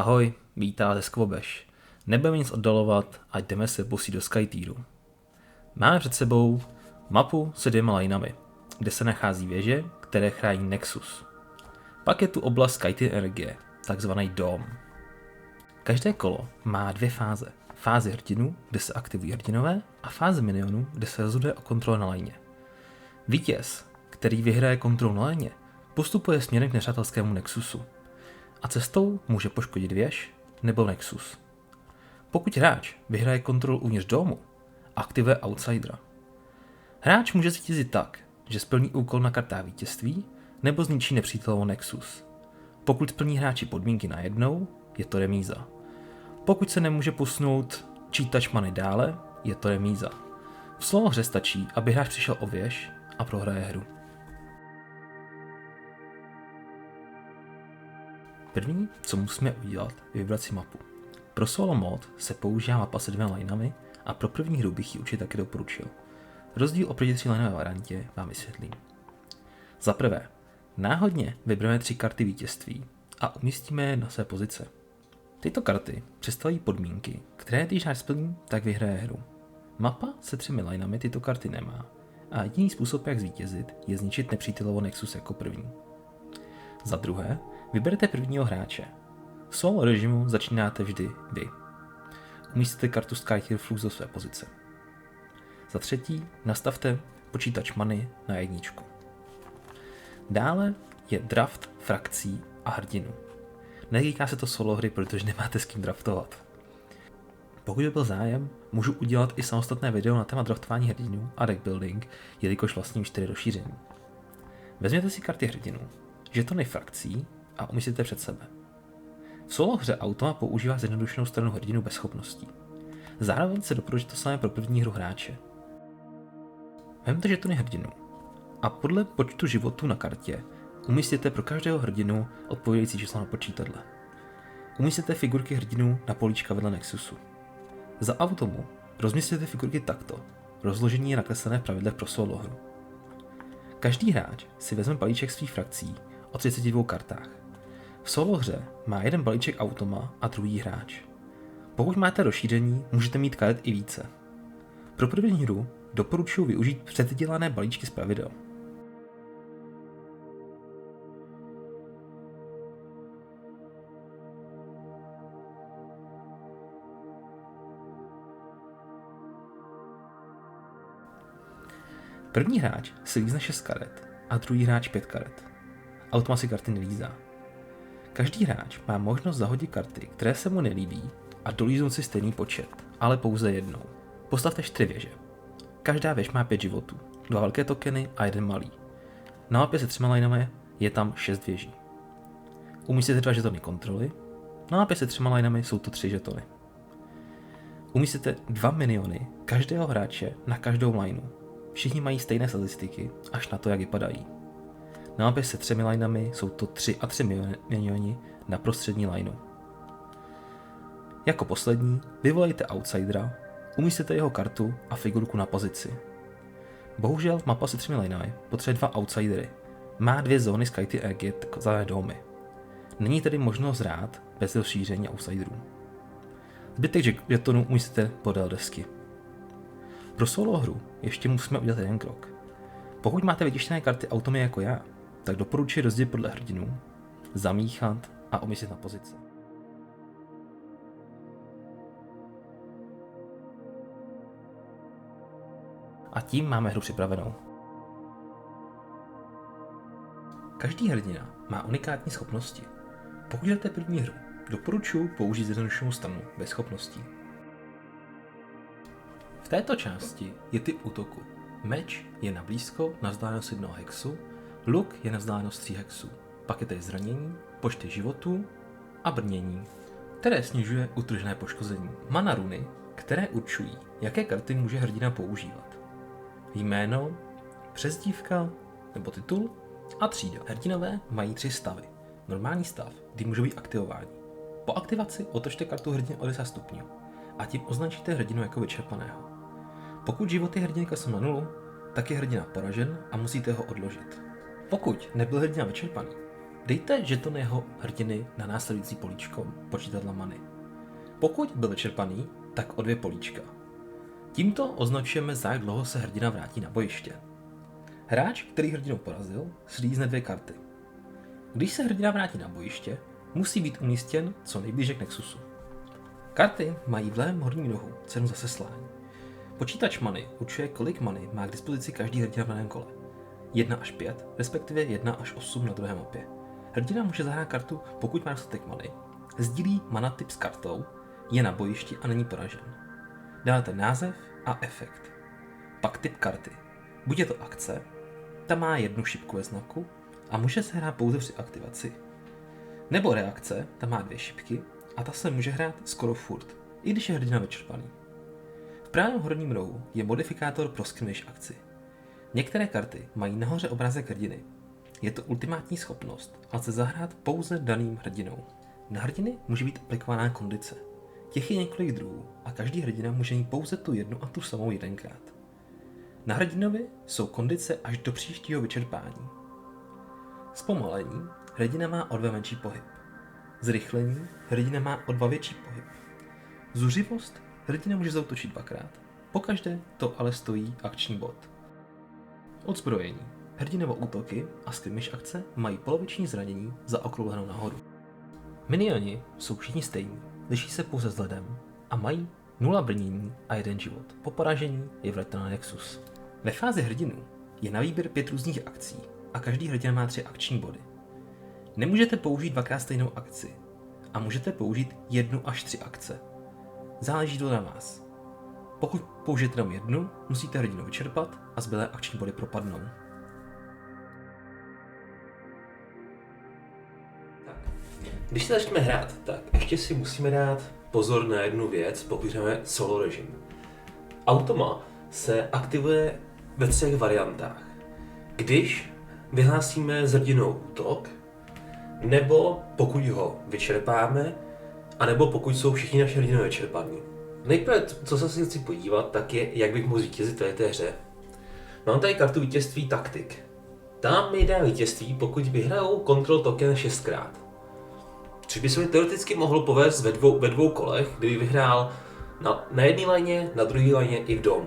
Ahoj, vítá ze Skvobeš. Nebudeme nic oddalovat, ať jdeme se pustit do SkyTieru. Máme před sebou mapu se 2 lineami, kde se nachází věže, které chrání Nexus. Pak je tu oblast SkyTier energie, takzvaný dóm. Každé kolo má 2 fáze. Fázi hrdinů, kde se aktivují hrdinové, a fázi minionů, kde se rozhoduje o kontrole na lajně. Vítěz, který vyhraje kontrolu na lajně, postupuje směrem k nepřátelskému Nexusu a cestou může poškodit věž nebo Nexus. Pokud hráč vyhraje kontrolu uvnitř domu, aktivuje outsidera. Hráč může zvítězit tak, že splní úkol na kartách vítězství nebo zničí nepřítelovo Nexus. Pokud splní hráči podmínky najednou, je to remíza. Pokud se nemůže posunout čítač many dále, je to remíza. V solo hře stačí, aby hráč přišel o věž a prohraje hru. První, co musíme udělat, je vybrat si mapu. Pro solo mod se používá mapa se 2 lineami a pro první hru bych ji určitě taky doporučil. Rozdíl oproti 3 lineové variantě vám vysvětlím. Za prvé, náhodně vybereme 3 karty vítězství a umístíme je na své pozice. Tyto karty představují podmínky, které když hráč splní, tak vyhraje hru. Mapa se 3 lineami tyto karty nemá a jediný způsob, jak zvítězit, je zničit nepřítelovo Nexus jako první. Za druhé, vyberete prvního hráče. V solo režimu začínáte vždy vy. Umístíte kartu SkyTier Flux do své pozice. Za třetí, nastavte počítač many na 1. Dále je draft frakcí a hrdinů. Netýká se to solo hry, protože nemáte s kým draftovat. Pokud by byl zájem, můžu udělat i samostatné video na téma draftování hrdinů a deck building, jelikož vlastním 4 rozšíření. Vezměte si karty hrdinů, žetony frakcí a umístíte před sebe. V solo hře automa používá zjednodušenou stranu hrdinů bez schopností. Zároveň se doporučuje to samé pro první hru hráče. Vezměte žetony hrdinů a podle počtu životů na kartě umístíte pro každého hrdinu odpovídající číslo na počítadle. Umístíte figurky hrdinů na políčka vedle Nexusu. Za automu rozmístíte figurky takto. Rozložení je nakreslené v pravidlech pro solo hru. Každý hráč si vezme balíček svých frakcí o 32 kartách. V solo hře má jeden balíček automa a druhý hráč. Pokud máte rozšíření, můžete mít karet i více. Pro první hru doporučuji využít předdělané balíčky z pravidel. První hráč si lízne 6 karet a druhý hráč 5 karet. Automa si karty nelízá. Každý hráč má možnost zahodit karty, které se mu nelíbí, a dolíznout si stejný počet, ale pouze jednou. Postavte 4 věže. Každá věž má 5 životů, 2 velké tokeny a 1 malý. Na mapě se 3 lineami je tam 6 věží. Umístíte 2 žetony kontroly, na mapě se 3 lineami jsou to 3 žetony. Umístíte 2 miniony každého hráče na každou lineu. Všichni mají stejné statistiky, až na to, jak vypadají. Na mapě se 3 lineami jsou to 3 a 3 minioni na prostřední lineu. Jako poslední vyvolejte outsidera, umístíte jeho kartu a figurku na pozici. Bohužel mapa se 3 lineami potřebuje 2 outsidery. Má 2 zóny SkyTier energie, takzvané domy. Není tedy možnost hrát bez rozšíření outsiderů. Zbytek žetonů umístíte podél desky. Pro solo hru ještě musíme udělat jeden krok. Pokud máte vytištěné karty automy jako já, tak doporučuji rozdělit podle hrdinů, zamíchat a umístit na pozici. A tím máme hru připravenou. Každý hrdina má unikátní schopnosti. Pokud jdete první hru, doporučuji použít zjednodušenou stranu bez schopností. V této části je typ útoku. Meč je na blízko na vzdálenost 1 hexu, luk je na vzdálenost 3 hexů. Pak je tady zranění, počty životů a brnění, které snižuje utržené poškození. Mana runy, které určují, jaké karty může hrdina používat. Jméno, přezdívka nebo titul a třída. Hrdinové mají 3 stavy. Normální stav, kdy můžou být aktivováni. Po aktivaci otočte kartu hrdiny o 10 stupňů a tím označíte hrdinu jako vyčerpaného. Pokud životy hrdinka jsou na 0, tak je hrdina poražen a musíte ho odložit. Pokud nebyl hrdina vyčerpaný, Dejte žeton jeho hrdiny na následující políčko počítadla many. Pokud byl vyčerpaný, tak o 2 políčka. Tímto označujeme, za jak dlouho se hrdina vrátí na bojiště. Hráč, který hrdinu porazil, slízne 2 karty. Když se hrdina vrátí na bojiště, musí být umístěn co nejblíže k Nexusu. Karty mají v levém horním rohu cenu za seslání. Počítač many určuje, kolik many má k dispozici každý hrdina v daném kole. 1 až 5, respektive 1 až 8 na druhé mapě. Hrdina může zahrát kartu, pokud má dostatek many, sdílí mana typ s kartou, je na bojišti a není poražen. Dáte název a efekt. Pak typ karty. Buď je to akce, ta má 1 šipku ve znaku a může se hrát pouze při aktivaci. Nebo reakce, ta má 2 šipky a ta se může hrát skoro furt, i když je hrdina vyčerpaný. V pravém horním rohu je modifikátor pro skirmish akci. Některé karty mají nahoře obrázek hrdiny. Je to ultimátní schopnost a lze zahrát pouze daným hrdinou. Na hrdiny může být aplikovaná kondice. Těch je několik druhů a každý hrdina může mít pouze tu jednu a tu samou jedenkrát. Na hrdinovi jsou kondice až do příštího vyčerpání. Zpomalení hrdina má o 2 menší pohyb. Zrychlení hrdina má o 2 větší pohyb. Zuřivost hrdina může zaútočit 2krát. Pokaždé to ale stojí akční bod. Odzbrojení. Hrdinovo útoky a skirmish akce mají poloviční zranění zaokrouhlenou nahoru. Minioni jsou všichni stejní, liší se pouze vzhledem a mají 0 brnění a 1 život. Po poražení je vrata na Nexus. Ve fázi hrdinů je na výběr 5 různých akcí a každý hrdina má 3 akční body. Nemůžete použít 2krát stejnou akci a můžete použít 1 až 3 akce. Záleží to na vás. Pokud použijete jenom 1, musíte hrdinu vyčerpat a zbylé akční body propadnou. Když se začneme hrát, tak ještě si musíme dát pozor na jednu věc, pokud hrajeme solo režim. Automa se aktivuje ve 3 variantách. Když vyhlásíme s hrdinou útok, nebo pokud ho vyčerpáme, anebo pokud jsou všichni naši hrdinové vyčerpaní. Nejprve, co se si chci podívat, tak je, jak bych mohl zvítězit v té hře. Mám tady kartu vítězství taktik. Tam mi dá vítězství, pokud vyhrajou control token 6krát. Což by se mi teoreticky mohlo povést ve dvou kolech, kdyby vyhrál na jedné lajně, na druhé lajně i v domu.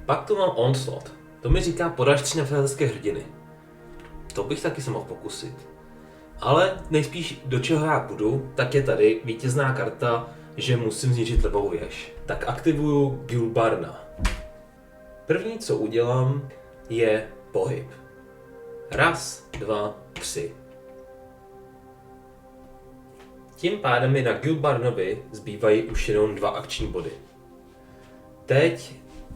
Pak tu mám onslaught. To mi říká poraž 3 nepřátelské hrdiny. To bych taky se mohl pokusit. Ale nejspíš do čeho já půjdu, tak je tady vítězná karta, že musím zničit levou věž. Tak aktivuju Gulbarna. První, co udělám, je pohyb. 1, 2, 3. Tím pádem mi na Gulbarnovi zbývají už jenom 2 akční body. Teď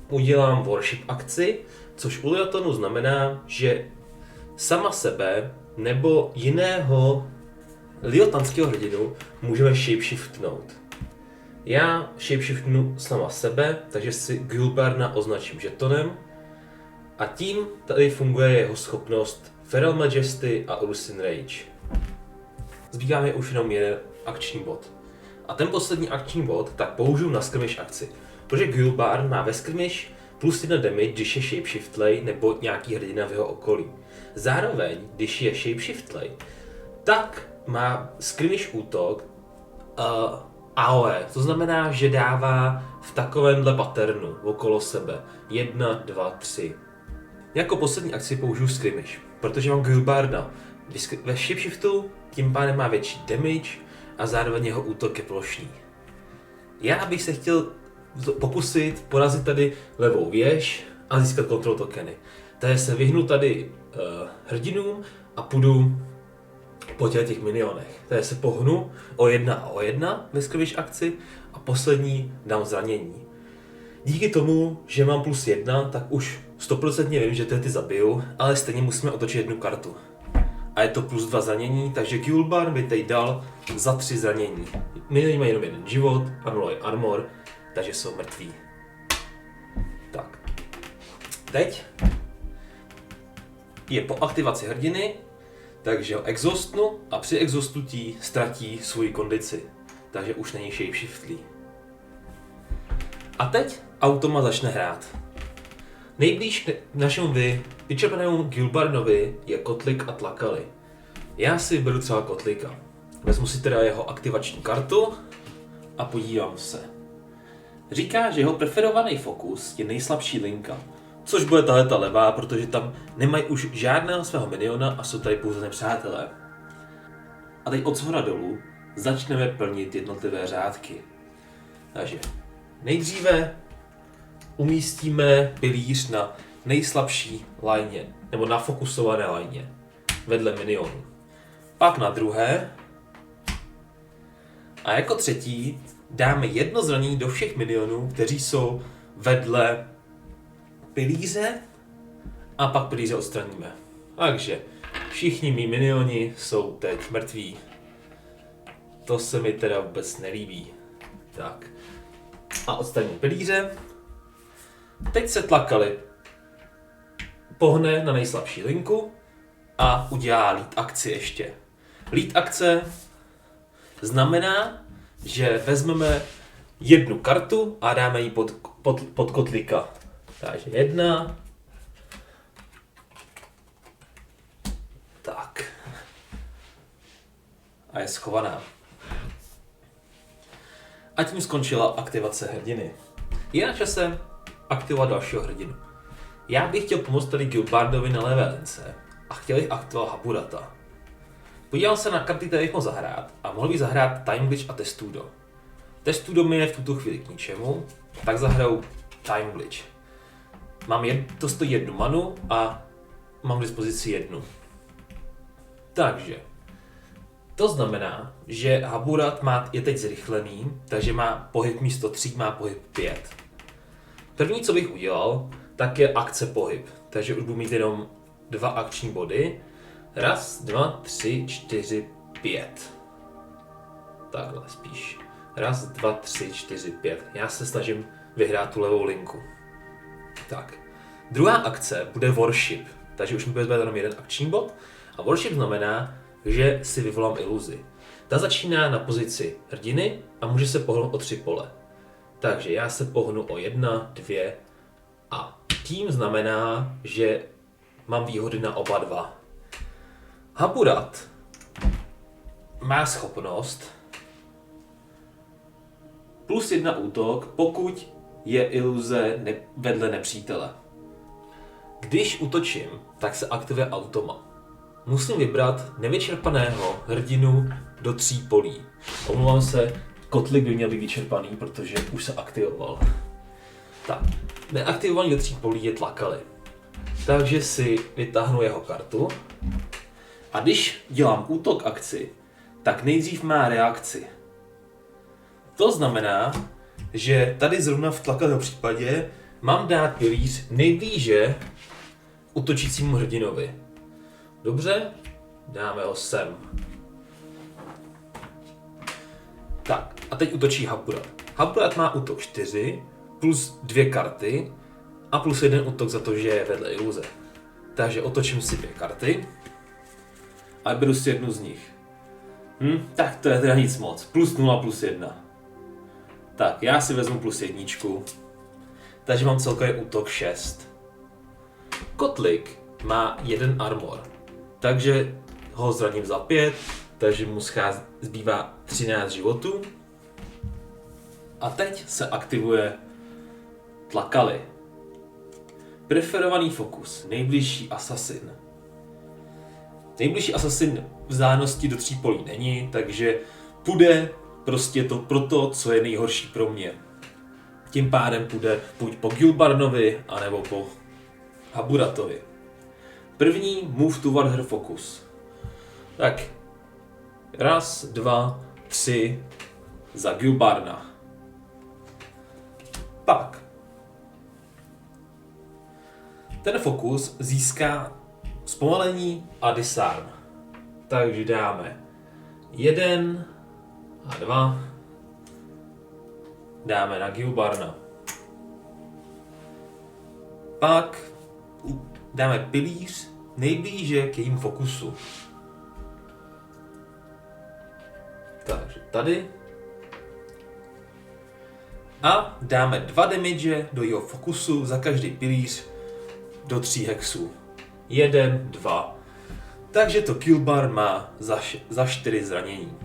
udělám worship akci, což u Liotonu znamená, že sama sebe nebo jiného liotanského hrdinu můžeme shapeshiftnout. Já shapeshiftnu sama sebe, takže si Gulbarna označím žetonem a tím tady funguje jeho schopnost Feral Majesty a Ursin Rage. Zbývá mi už jenom jeden akční bod. A ten poslední akční bod tak použiju na skirmish akci, protože Gulbarn má ve skirmish plus 1 damage, když je shapeshiftlej nebo nějaký hrdina v jeho okolí. Zároveň, když je shapeshiftlej, tak má skirmish útok AOE, to znamená, že dává v takovémhle patternu okolo sebe 1, 2, 3. Jako poslední akci použiju skirmish, protože mám Gulbarna ve shapeshiftu, tím pádem má větší damage a zároveň jeho útok je plošný. Já bych se chtěl pokusit porazit tady levou věž a získat control tokeny. Takže se vyhnu tady hrdinům a půjdu po těch minionech. Takže se pohnu o 1 a o 1 ve skirmish akci a poslední dám zranění. Díky tomu, že mám plus 1, tak už 100% vím, že ty zabiju, ale stejně musíme otočit 1 kartu. A je to plus 2 zranění, takže Gulbarn by teď dal za 3 zranění. Minioni mají jenom 1 život a 0 armor, takže jsou mrtví. Tak. Teď je po aktivaci hrdiny, takže ho exhaustnu a při exhaustnutí ztratí svoji kondici. Takže už není shapeshiftlý. A teď automa začne hrát. Nejblíž k našemu vyčerpanému Gilbarnovi je Kotlik a Tlakali. Já si beru třeba Kotlika. Vezmu si teda jeho aktivační kartu a podívám se. Říká, že jeho preferovaný fokus je nejslabší linka, což bude tahleta levá, protože tam nemají už žádného svého miniona a jsou tady pouze nepřátelé. A teď od shora dolů začneme plnit jednotlivé řádky. Takže nejdříve umístíme pilíř na nejslabší lajně, nebo na fokusované lajně, vedle minionů. Pak na druhé a jako třetí dáme jedno zranění do všech minionů, kteří jsou vedle pilíře a pak pilíře odstraníme. Takže všichni mý minioni jsou teď mrtví. To se mi teda vůbec nelíbí. Tak. A odstraním pilíře. Teď se Tlakali pohne na nejslabší linku a udělá lead akci ještě. Lead akce znamená, že vezmeme jednu kartu a dáme ji pod Kotlika. Takže 1. Tak. A je schovaná. A tím skončila aktivace hrdiny. Je na čase aktivovat dalšího hrdinu. Já bych chtěl pomoct tady Gilbardovi na levé lince a chtěl bych aktivovat Haburata. Podíval se na karty, které bych mohl zahrát a mohl bych zahrát Time Glitch a Testudo. Testudo mi je v tuto chvíli k ničemu, tak zahraju Time Glitch. To stojí 1 manu a mám k dispozici 1. Takže to znamená, že Haburat je teď zrychlený, takže má pohyb místo 3, má pohyb 5. První, co bych udělal, tak je akce pohyb. Takže už budu mít jenom 2 akční body. 1, 2, 3, 4, 5. Takhle spíš. 1, 2, 3, 4, 5. Já se snažím vyhrát tu levou linku. Tak. Druhá akce bude Worship. Takže už mi bude jenom 1 akční bod. A Worship znamená, že si vyvolám iluzi. Ta začíná na pozici hrdiny a může se pohnout o 3 pole. Takže já se pohnu o 1, 2 a tím znamená, že mám výhody na oba 2. Haburat má schopnost +1 útok, pokud je iluze vedle nepřítele. Když útočím, tak se aktivuje automa. Musím vybrat nevyčerpaného hrdinu do 3 polí. Omlouvám se, Kotlik by měl být vyčerpaný, protože už se aktivoval. Tak, neaktivovaný do 3 polí je Tlakali. Takže si vytáhnu jeho kartu. A když dělám útok akci, tak nejdřív má reakci. To znamená, že tady zrovna v Tlakaliho případě mám dát pilíř nejblíže útočícímu hrdinovi. Dobře, dáme ho sem. Tak, a teď útočí Haburat. Haburat má útok 4, plus 2 karty a plus 1 útok za to, že je vedle iluze. Takže otočím si 2 karty a beru si jednu z nich. Tak to je teda nic moc. Plus 0, plus 1. Tak, já si vezmu plus 1. Takže mám celkový útok 6. Kotlik má 1 armor. Takže ho zraním za 5, takže mu zbývá 13 životů. A teď se aktivuje Tlakali. Preferovaný fokus, nejbližší asasin. Nejbližší asasin vzdálenosti do 3 polí není, takže půjde prostě to pro to, co je nejhorší pro mě. Tím pádem půjde buď po Gilbarnovi, anebo po Haburatovi. První move toward her focus. Tak. 1, 2, 3 za Gilbarna. Pak. Ten fokus získá zpomalení a disarm. Takže dáme 1 a 2. Dáme na Gilbarna. Pak dáme pilíř nejblíže k jejím fokusu. Takže tady. A dáme 2 damage do jeho fokusu za každý pilíř do 3 hexů. 1, 2. Takže to Killbar má za 4 zranění.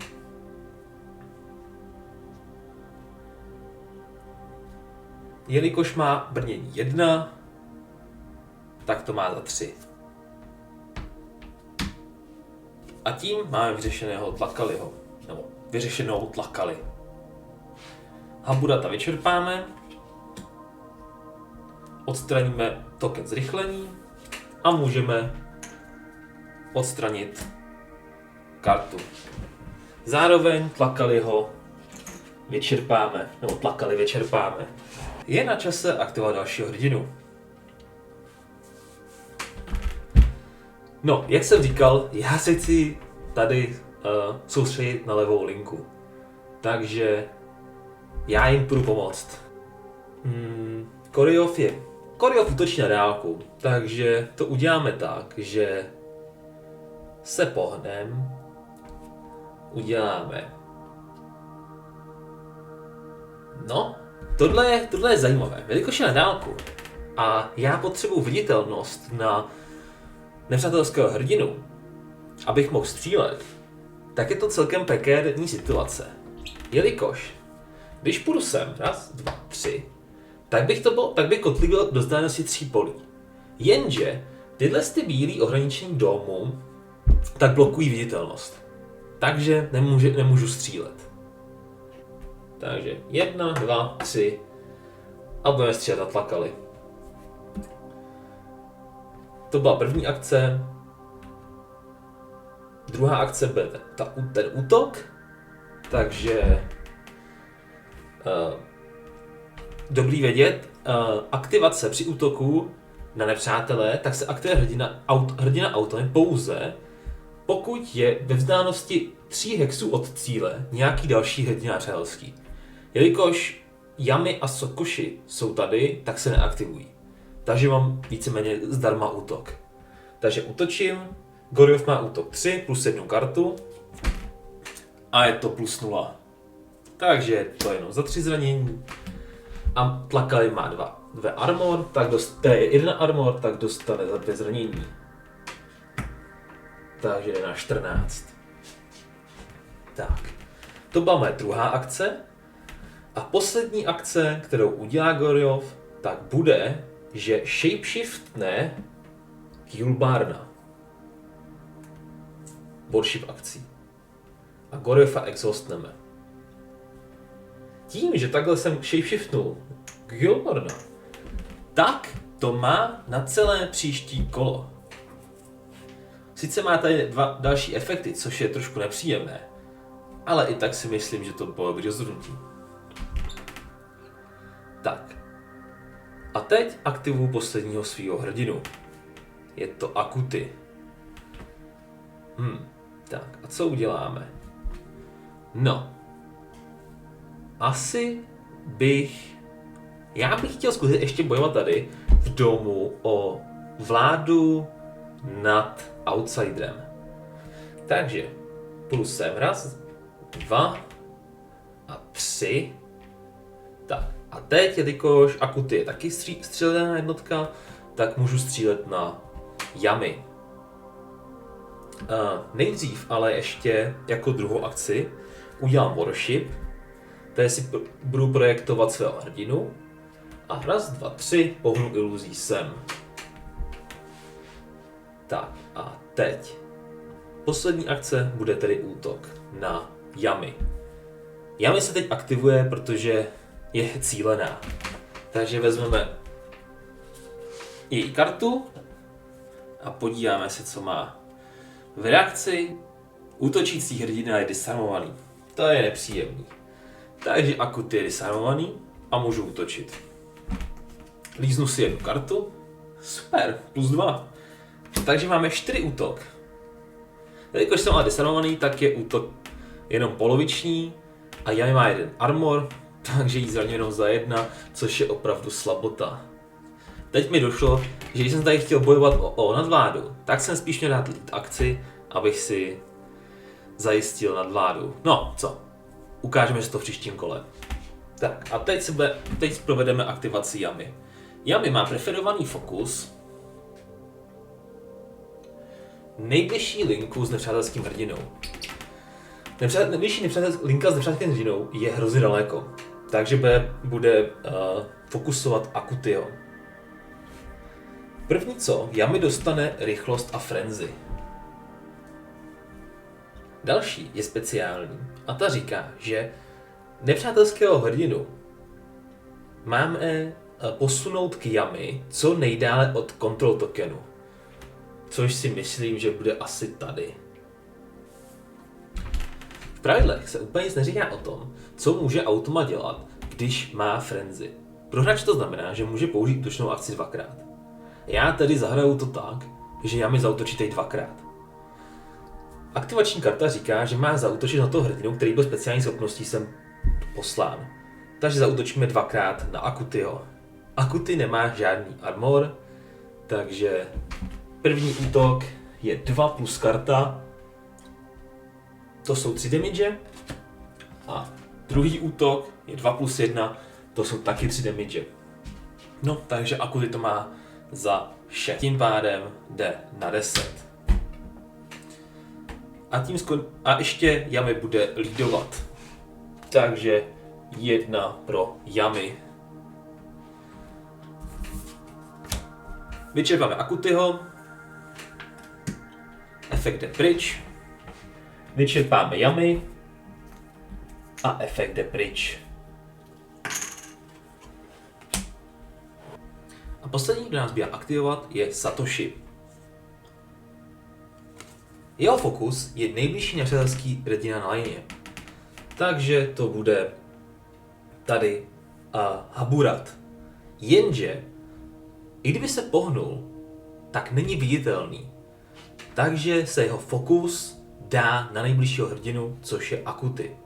Jelikož má brnění 1, tak to má za 3. A tím máme vyřešeného Tlakaliho. Nebo vyřešenou Tlakali. Habudata vyčerpáme. Odstraníme token zrychlení. A můžeme odstranit kartu. Zároveň Tlakaliho vyčerpáme. Nebo Tlakali vyčerpáme. Je na čase aktivovat dalšího hrdinu. No, jak jsem říkal, já se chci tady soustředit na levou linku. Takže já jim půjdu pomoct. Koriov útočí na dálku, takže to uděláme tak, že se pohnem, uděláme. No, tohle je zajímavé, jelikož je na dálku a já potřebuji viditelnost na nepřátelského hrdinu, abych mohl střílet, tak je to celkem prekérní situace. Jelikož, když půjdu sem, 1, 2, 3, tak bych kotlíbil do vzdálenosti 3 polí. Jenže tyhle ty bílý ohraničení domů tak blokují viditelnost. Takže nemůžu střílet. Takže 1, 2, 3 a budeme střílet na Tlakali. To byla první akce. Druhá akce bude ten útok. Takže dobrý vědět, aktivace při útoku na nepřátelé, tak se aktivuje hrdina autonem pouze, pokud je ve vzdálenosti 3 hexů od cíle nějaký další hrdina nepřátelský. Jelikož Yami a Sokoshi jsou tady, tak se neaktivují. Takže mám víceméně zdarma útok. Takže útočím, Goriov má útok 3 plus 1 kartu a je to plus 0. Takže to je jenom za 3 zranění. A Tlakali má 2 armor, tak je 1 armor, tak dostane za 2 zranění. Takže jde na 14. Tak, to byla moje druhá akce. A poslední akce, kterou udělá Goriov, tak bude, že shapeshiftne Killbarna. Worship akcí. A Goriova exhaustneme. Tím, že takhle jsem shapeshiftnul Killbarna, tak to má na celé příští kolo. Sice má tady 2 další efekty, což je trošku nepříjemné, ale i tak si myslím, že to bylo dobrý rozhodnutí. Tak. A teď aktivuju posledního svýho hrdinu. Je to Akuty. Tak, a co uděláme? No. Já bych chtěl zkusit ještě bojovat tady v domu o vládu nad outsiderem. Takže půjdu sem 1, 2 a 3. Tak. A teď, jelikož Akuty je taky střílená jednotka, tak můžu střílet na Yami. Nejdřív ale ještě jako druhou akci udělám worship, tady si budu projektovat svého hrdinu a 1, 2, 3 pohnu iluzí sem. Tak a teď. Poslední akce bude tedy útok na Yami. Yami se teď aktivuje, protože je cílená. Takže vezmeme její kartu a podíváme se, co má. V reakci útočící hrdina je disarmovaný. To je nepříjemný. Takže Akuty je disarmovaný a můžu útočit. Líznu si 1 kartu. Super, plus 2. Takže máme 4 útok. Jelikož jsem ale disarmovaný, tak je útok jenom poloviční a Yami má 1 armor, takže jí zraňuje jenom za 1, což je opravdu slabota. Teď mi došlo, že když jsem tady chtěl bojovat o nadvládu, tak jsem spíš měl dát lead akci, abych si zajistil nadvládu. No, co? Ukážeme si to v příštím kole. Tak a teď provedeme aktivaci Yami. Yami má preferovaný fokus, nejbližší linku s nepřátelským hrdinou. Nejbližší linka s nepřátelským hrdinou je hrozně daleko, takže bude fokusovat Akutyho. První co, Yami dostane rychlost a frenzy. Další je speciální a ta říká, že nepřátelského hrdinu máme posunout k Yami co nejdále od control tokenu. Což si myslím, že bude asi tady. V pravidlech se úplně nic neříká o tom, co může automat dělat, když má frenzy. Pro hráče to znamená, že může použít útočnou akci dvakrát. Já tedy zahraju to tak, že Yami zaútočí teď dvakrát. Aktivační karta říká, že má zaútočit na toho hrdinu, který byl speciální schopností sem poslán. Takže zaútočíme dvakrát na Akutyho. Akuty nemá žádný armor, takže první útok je 2 plus karta, to jsou 3 damage, a druhý útok je 2 plus 1, to jsou taky 3 damage. No, takže Akuty to má za 6. Tím pádem jde na 10. A ještě Yami bude leadovat. Takže 1 pro Yami. Vyčerpáme Akutyho. Efekt jde pryč. Vyčerpáme Yami. A efekt jde pryč. A poslední, kdo nás bude aktivovat, je Satoshi. Jeho fokus je nejbližší nepřátelský hrdina na lině. Takže to bude tady Haburat. Jenže, i kdyby se pohnul, tak není viditelný. Takže se jeho fokus dá na nejbližšího hrdinu, což je Akuty.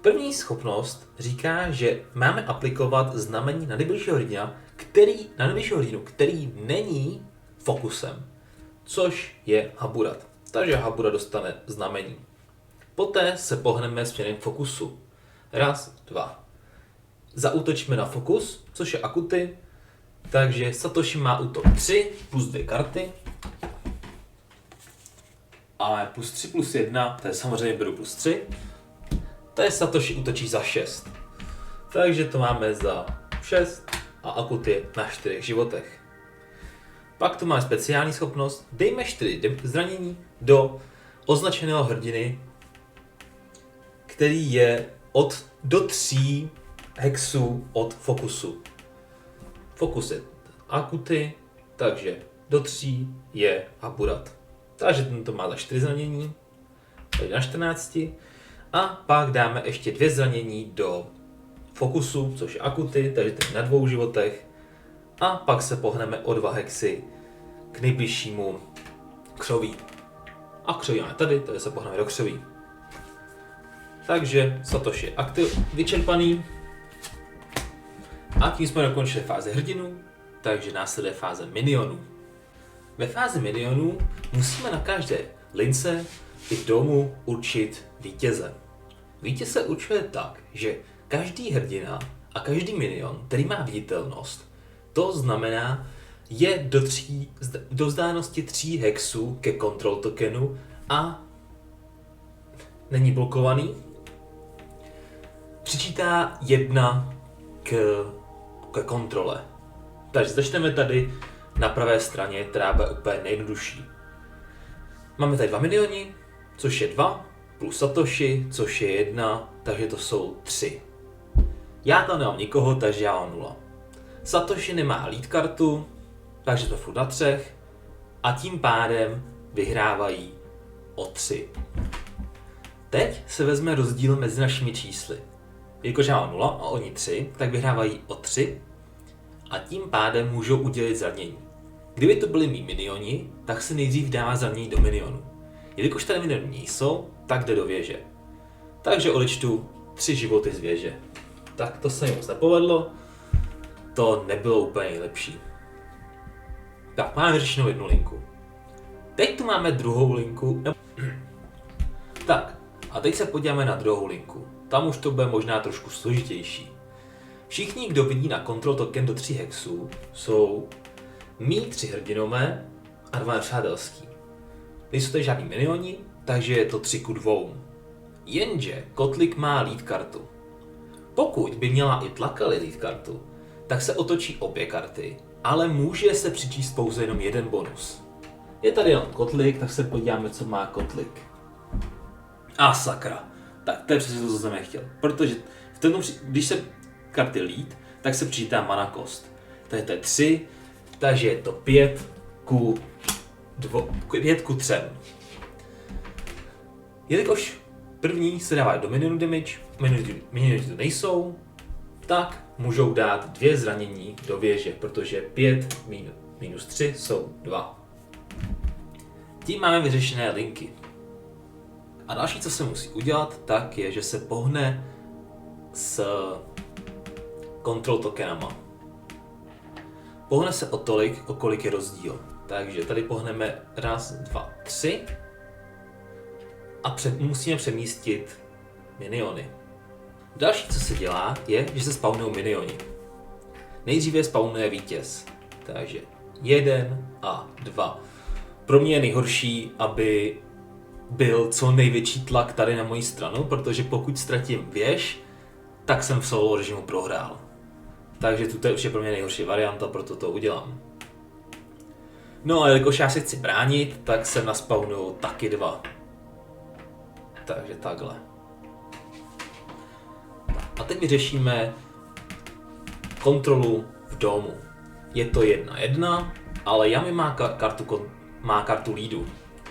První schopnost říká, že máme aplikovat znamení na nejbližšího hrdinu, který není fokusem, což je Haburat. Takže Haburat dostane znamení. Poté se pohneme směrem k fokusu. 1, 2. Zaútočíme na fokus, což je Akuty. Takže Satoshi má útok 3 plus 2 karty. A plus 3 plus 1, to je samozřejmě beru plus 3. To je Satoshi útočí za 6. Takže to máme za 6 a Akuty na 4 životech. Pak tu máme speciální schopnost, dejme 4 zranění do označeného hrdiny, který je do 3 hexů od fokusu. Fokus je Akuty, takže do 3 je Haburat. Takže tento má za 4 zranění, tady na 14. A pak dáme ještě 2 zranění do fokusu, což je Akuty, takže ten na 2 životech. A pak se pohneme o 2 hexy k nejbližšímu křoví. A křoví máme tady, takže se pohneme do křoví. Takže Satoshi je vyčerpaný. A tím jsme dokončili fázi hrdinů, takže následuje fáze minionů. Ve fázi minionů musíme na každé lince i domu určit vítěze. Vítěz se určuje tak, že každý hrdina a každý minion, který má viditelnost, to znamená, je do vzdálenosti 3 hexů ke control tokenu a není blokovaný, přičítá 1 ke kontrole. Takže začneme tady na pravé straně, která bude úplně nejjednodušší. Máme tady 2 minioni, což je 2, plus Satoshi, což je 1, takže to jsou 3. Já tam nemám nikoho, takže já mám 0. Satoshi nemá lead kartu, takže to furt na 3 a tím pádem vyhrávají o 3. Teď se vezme rozdíl mezi našimi čísly. Jakože já mám 0 a oni 3, tak vyhrávají o 3 a tím pádem můžou udělit zranění. Kdyby to byli mý minioni, tak se nejdřív dává zranění do minionu. Jelikož tady minioni nejsou, tak jde do věže. Takže odečtu 3 životy z věže. Tak to se mi moc nepovedlo. To nebylo úplně nejlepší. Tak, máme vyřešenou 1 linku. Teď tu máme druhou linku. Tak, a teď se podíváme na druhou linku. Tam už to bude možná trošku složitější. Všichni, kdo vidí na control token do 3 hexů, jsou mý 3 hrdinové a 2 nepřátelský. Nejsou tady žádný minioni, takže je to 3:2. Jenže Kotlik má lead kartu. Pokud by měla i Tlakali lead kartu, tak se otočí obě karty, ale může se přičíst pouze jenom jeden bonus. Je tady jenom Kotlik, tak se podíváme, co má Kotlik. A sakra. Tak to je přesně to, co jsem nechtěl. Protože když se karty lead, tak se přičítá mana cost. Takže to je 3, takže je to 5:3. Jelikož první se dává do minionu damage, minioni to nejsou, tak můžou dát 2 zranění do věže, protože 5 minus 3 jsou 2. Tím máme vyřešené linky. A další, co se musí udělat, tak je, že se pohne s control tokenama. Pohne se o tolik, o kolik je rozdíl. Takže tady pohneme 1, 2, 3 a musíme přemístit miniony. Další, co se dělá, je, že se spawnují minioni. Nejdříve spawnuje vítěz. Takže 1 a 2. Pro mě je nejhorší, aby byl co největší tlak tady na moji stranu, protože pokud ztratím věž, tak jsem v solo režimu prohrál. Takže to je určitě pro mě nejhorší varianta, proto to udělám. No a jelikož já si chci bránit, tak jsem naspawnuju taky 2. Takže takhle. A teď vyřešíme kontrolu v domu. Je to 1:1, ale Yami má kartu leadu.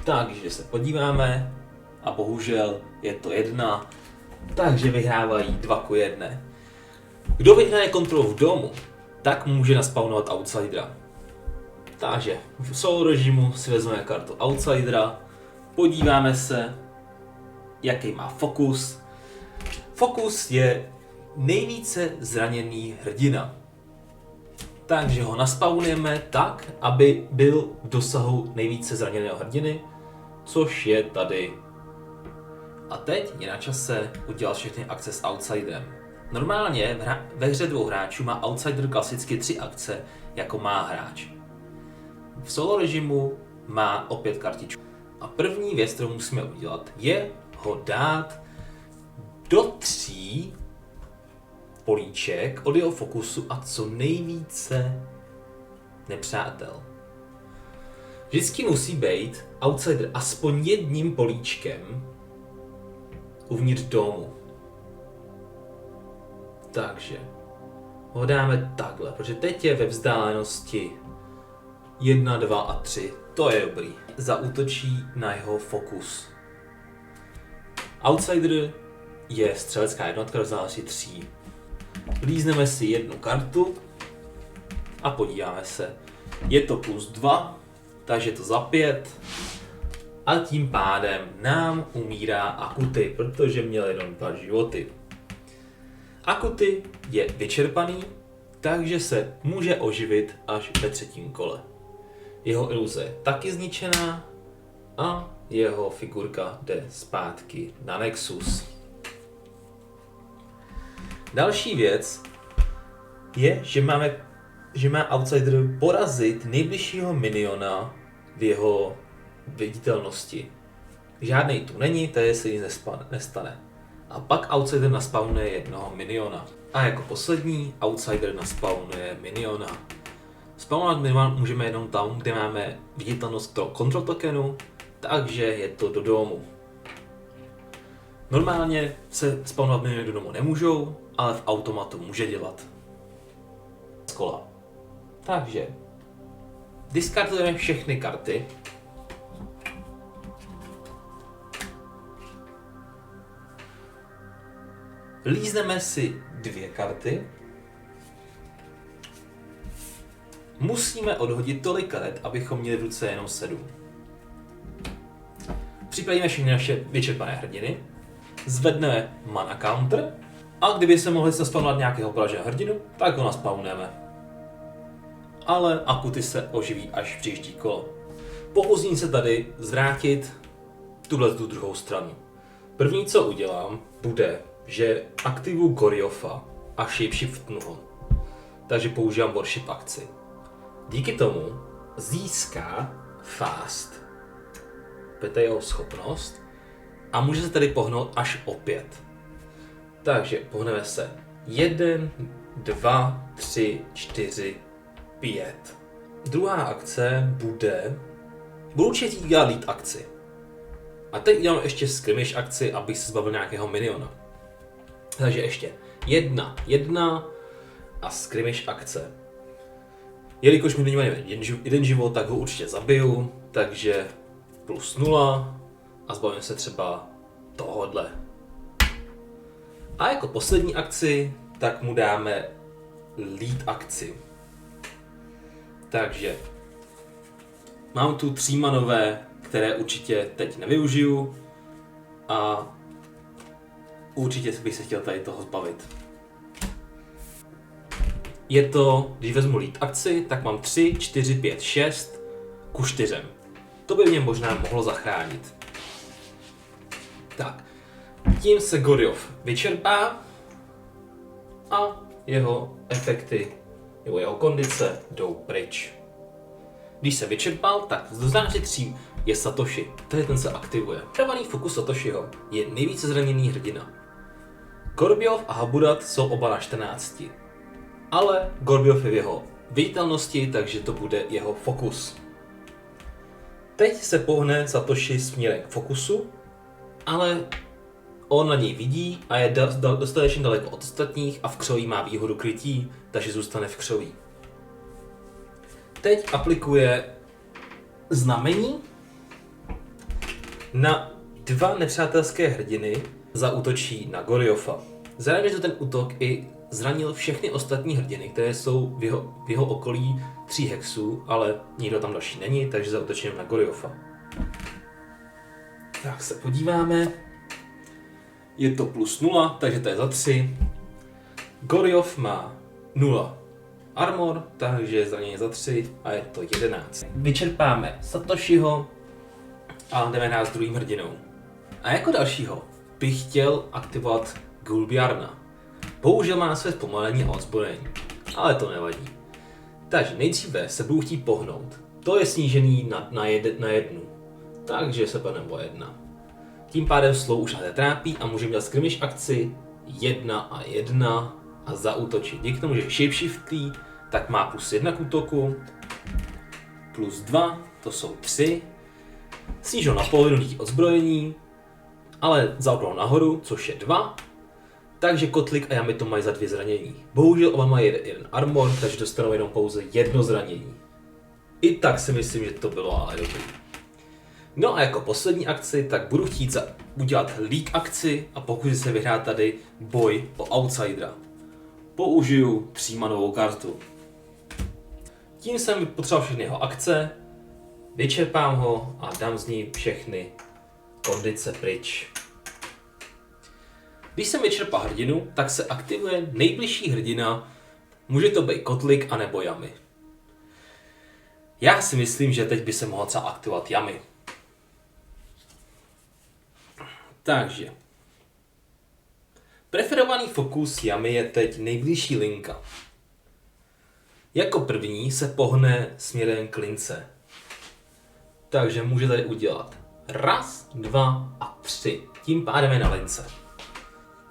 Takže se podíváme a bohužel je to 1, takže vyhrávají 2:1. Kdo vyhraje kontrolu v domu, tak může naspawnovat outsidera. Takže v solo režimu si vezmeme kartu outsidera, podíváme se, jaký má fokus. Fokus je nejvíce zraněný hrdina. Takže ho naspawnujeme tak, aby byl v dosahu nejvíce zraněného hrdiny, což je tady. A teď je na čase udělat všechny akce s outsiderem. Normálně ve hře 2 hráčů má outsider klasicky 3 akce, jako má hráč. V solo režimu má opět kartičku. A první věc, kterou musíme udělat, je ho dát do 3 políček od jeho fokusu a co nejvíce nepřátel. Vždycky musí být outsider aspoň jedním políčkem uvnitř domu. Takže ho dáme takhle, protože teď je ve vzdálenosti 1, 2 a 3. To je dobrý. Zaútočí na jeho fokus. Outsider je střelecká jednotka do vzdálenosti 3. Lízneme si jednu kartu a podíváme se. Je to +2, takže je to za 5. A tím pádem nám umírá Akuty, protože měl jenom 2 životy. Akuty je vyčerpaný, takže se může oživit až ve 3. kole. Jeho iluze je taky zničená a jeho figurka jde zpátky na Nexus. Další věc je, že má outsider porazit nejbližšího miniona v jeho viditelnosti. Žádnej tu není, takže se nic nestane. A pak outsider naspawnuje jednoho miniona. A jako poslední outsider naspawnuje miniona. Spawnovat miniona můžeme jenom tam, kde máme viditelnost control tokenu, takže je to do domu. Normálně se spawnovat miniony do domu nemůžou, ale v automatu může dělat. Z kola. Takže discardujeme všechny karty. Lízneme si 2 karty. Musíme odhodit tolik karet, abychom měli v ruce jenom 7. Připravíme všechny naše vyčerpané hrdiny. Zvedneme mana counter. A kdyby se mohli naspawnovat nějakého poraženého hrdinu, tak ho naspawnujeme. Ale Akuty se oživí až příští kolo. Pokusím se tady zvrátit tuhle druhou stranu. První, co udělám, bude, že aktivuju Goryofa a shapeshiftnu ho. Takže používám worship akci. Díky tomu získá fast. to je jeho schopnost. A může se tedy pohnout až o 5. Takže pohneme se 1, 2, 3, 4, 5. Druhá akce budu určitě dělat lead akci. A teď dělám ještě skirmish akci, abych se zbavil nějakého miniona. Takže ještě 1, 1 a skirmish akce. Jelikož mi není jeden život, tak ho určitě zabiju, takže +0 a zbavím se třeba tohodle. A jako poslední akci, tak mu dáme lead akci. Takže mám tu 3manové, které určitě teď nevyužiju a určitě bych se chtěl tady toho zbavit. Je to, když vezmu lead akci, tak mám 3, 4, 5, 6 ku 4. To by mě možná mohlo zachránit. Tak, tím se Gorjov vyčerpá a jeho efekty nebo jeho kondice jdou pryč. Když se vyčerpal, tak do záři 3 je Satoshi, tedy ten se aktivuje. Trvaný fokus Satoshiho je nejvíce zraněný hrdina. Gorjov a Haburat jsou oba na 14, ale Gorjov je v jeho viditelnosti, takže to bude jeho fokus. Teď se pohne Satoshi směrem k fokusu, ale on na něj vidí a je dostatečně daleko od ostatních a v křoví má výhodu krytí, takže zůstane v křoví. Teď aplikuje znamení na 2 nepřátelské hrdiny, zaútočí na Gorjova. Zároveň, že ten útok i zranil všechny ostatní hrdiny, které jsou v jeho okolí 3 hexů, ale nikdo tam další není, takže zaútočím na Gorjova. Tak se podíváme. Je to +0, takže to je za 3. Gorjov má 0 armor, takže je zranění za 3 a je to 11. Vyčerpáme Satoshiho a jdeme hrát s druhým hrdinou. A jako dalšího bych chtěl aktivovat Guilbjarna. Bohužel má své zpomalení a odzbrojení, ale to nevadí. Takže nejdříve se budu chtít pohnout. To je snížený na 1. Takže se padne o 1. Tím pádem slow už netrápí a můžeme dělat skirmish akci 1 a 1 a zaútočit. Díky tomu, že je shapeshiftlý, tak má +1 k útoku, +2, to jsou 3. Snížil na polovinu díky odzbrojení, ale zaúkol nahoru, což je 2. Takže Kotlik a Yami to mají za 2 zranění. Bohužel oba mají jeden armor, takže dostanou jenom pouze 1 zranění. I tak si myslím, že to bylo ale dobrý. No a jako poslední akci, tak budu chtít udělat league akci a pokusím se vyhrát tady boj o outsidera. Použiju 3manovou kartu. Tím jsem potřeboval všechny jeho akce, vyčerpám ho a dám z ní všechny kondice pryč. Když jsem vyčerpal hrdinu, tak se aktivuje nejbližší hrdina, může to být Kotlik anebo Yami. Já si myslím, že teď by se mohla třeba aktivovat Yami. Takže preferovaný fokus Yami je teď nejbližší linka. Jako první se pohne směrem k lince. Takže může tady udělat 1, 2 a 3. Tím pádem je na lince.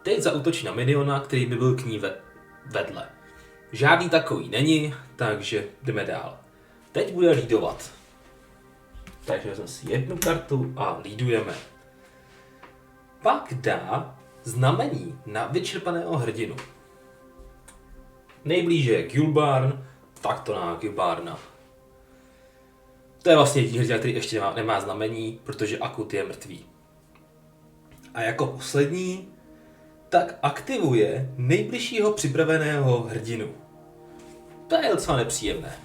Teď zaútočí na miniona, který by byl k ní vedle. Žádný takový není, takže jdeme dál. Teď bude lídovat. Takže vezmeme si 1 kartu a lídujeme. Pak dá znamení na vyčerpaného hrdinu. Nejblíže je Guilbjarn, tak to na Guilbjarna. To je vlastně jediný hrdina, který ještě nemá znamení, protože Akut je mrtvý. A jako poslední, tak aktivuje nejbližšího připraveného hrdinu. To je docela nepříjemné.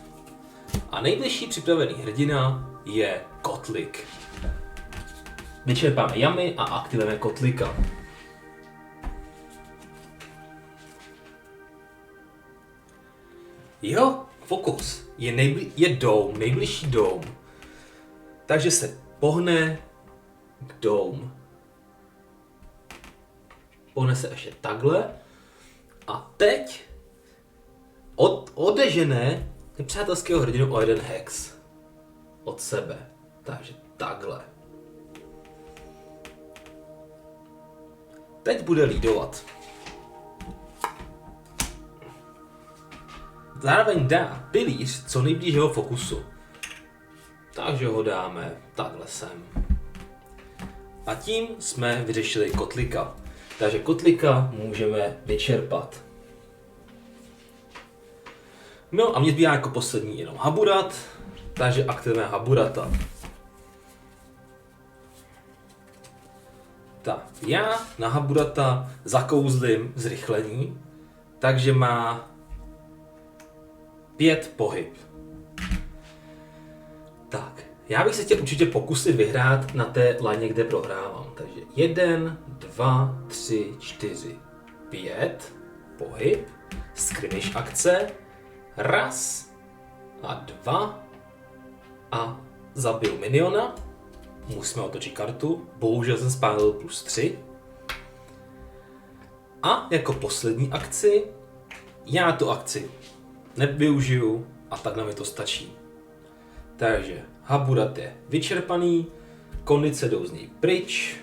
A nejbližší připravený hrdina je Kotlik. Vyčerpáme Yami a aktivujeme Kotlika. Jeho fokus je Dome, nejbližší Dome. Takže se pohne k Dome. Pohne se ještě takhle. A teď odežené nepřátelského hrdinu o 1 hex od sebe. Takže takhle. Teď bude lídovat. Zároveň dá pilíř co nejblíž jeho fokusu. Takže ho dáme takhle sem. A tím jsme vyřešili kotlika. Takže kotlika můžeme vyčerpat. No a mě zbývá jako poslední jenom haburat, takže aktivujeme haburata. Tak, já na haburata zakouzlím zrychlení, takže má 5 pohyb. Tak, já bych se chtěl určitě pokusit vyhrát na té laně, kde prohrávám. Takže 1, 2, 3, 4, 5 pohyb, skirmish akce, 1 a 2 a zabiju miniona. Musíme otočit kartu, bohužel jsem spálil +3. A jako poslední akci, já tu akci nevyužiju a takhle mi to stačí. Takže haburat je vyčerpaný, kondice jdou z něj pryč.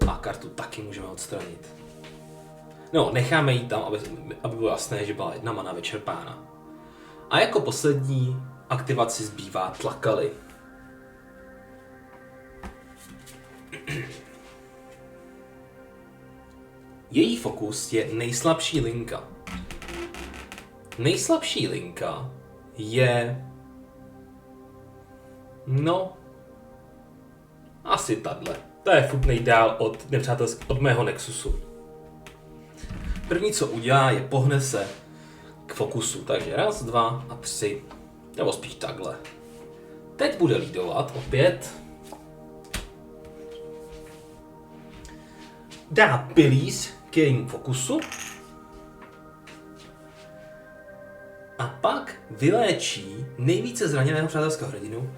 A kartu taky můžeme odstranit. No, necháme ji tam, aby bylo jasné, že byla 1 mana vyčerpána. A jako poslední aktivaci zbývá tlakali. Její fokus je nejslabší linka. Nejslabší linka je... No... Asi tahle. To je furt nejdál od mého Nexusu. První, co udělá, je pohne se k fokusu. Takže 1, 2 a 3. Nebo spíš takhle. Teď bude lídovat opět. Dá pilíř k jejímu fokusu. A pak vyléčí nejvíce zraněného přátelského hrdinu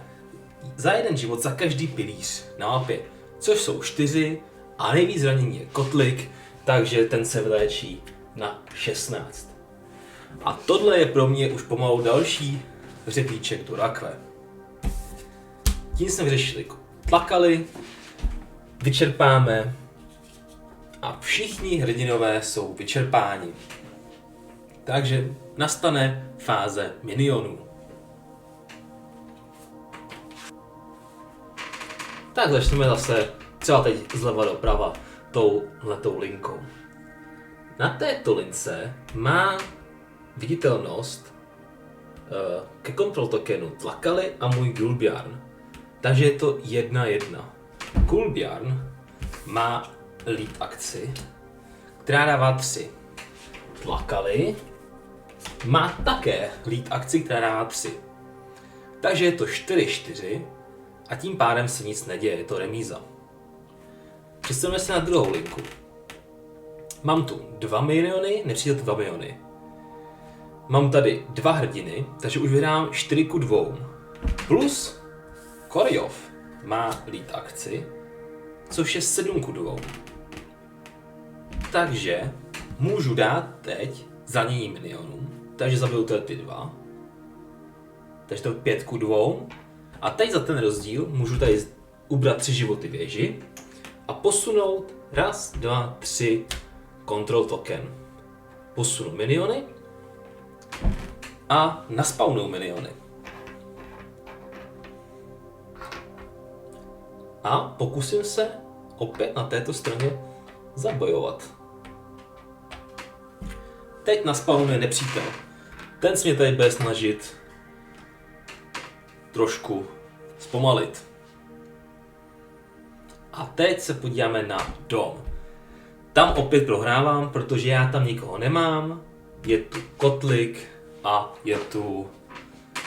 za 1 život za každý pilíř na mapě. Což jsou 4 a nejvíc zranění je kotlik, takže ten se vyléčí na 16. A tohle je pro mě už pomalu další řebíček do rakve. Tím jsme vyřešili tlakali, vyčerpáme a všichni hrdinové jsou vyčerpáni. Takže nastane fáze minionů. Tak začneme zase třeba teď zleva doprava touhletou linkou. Na této lince má viditelnost ke control tokenu tlakali a můj Gulbjarn. Takže je to 1-1. Gulbjarn má lead akci, která dává 3. Tlakali má také lead akci, která dává 3. Takže je to 4-4 a tím pádem se nic neděje, je to remíza. Přestaneme se na druhou linku. Mám tu 2 miniony, nepřijde 2 miniony. Mám tady 2 hrdiny, takže už vyhrám 4:2. Plus Koryov má lead akci, což je 7:2. Takže můžu dát teď zranění minionům, takže zabiju ty 2. Takže to je 5:2. A teď za ten rozdíl můžu tady ubrat 3 životy věži a posunout 1, 2, 3 control token. Posunu miniony a naspawnu miniony. A pokusím se opět na této straně zabojovat. Teď naspawnuje nepřítel. Ten se mě tady bude snažit trošku zpomalit. A teď se podíváme na dom. Tam opět prohrávám, protože já tam nikoho nemám. Je tu kotlik a je tu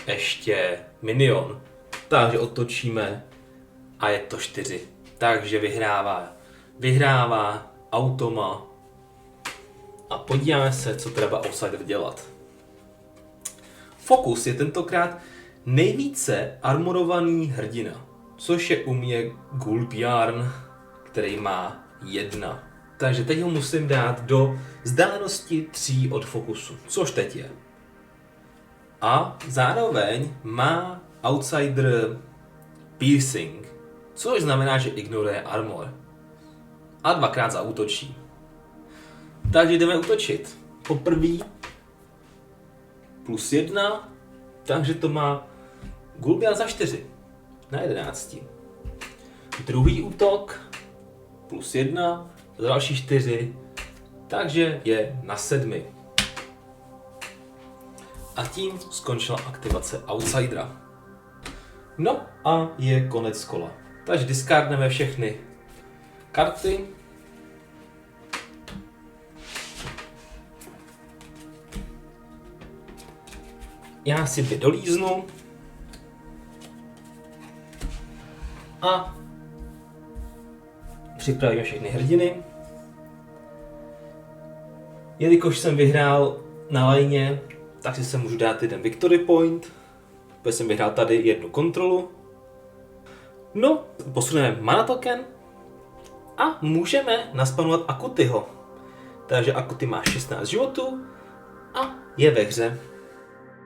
ještě minion. Takže otočíme a je to 4. Takže vyhrává automa. A podíváme se, co třeba outsider dělat. Fokus je tentokrát nejvíce armorovaný hrdina, což je u mě Gulbjarn, který má 1. Takže teď ho musím dát do vzdálenosti 3 od fokusu, což teď je. A zároveň má outsider piercing, což znamená, že ignoruje armor. A dvakrát zaútočí. Takže jdeme útočit. Poprvý +1, takže to má Gulbian za 4 na 11. Druhý útok +1 za další 4, takže je na 7. A tím skončila aktivace Outsidera. No a je konec kola. Takže discardneme všechny karty. Já si 2 dolíznu. A připravíme všechny hrdiny. Jelikož jsem vyhrál na lajně, tak si se můžu dát jeden victory point. Protože jsem vyhrál tady 1 kontrolu. No, posuneme mana token a můžeme naspanovat Akutyho. Takže Akuty má 16 životů a je ve hře.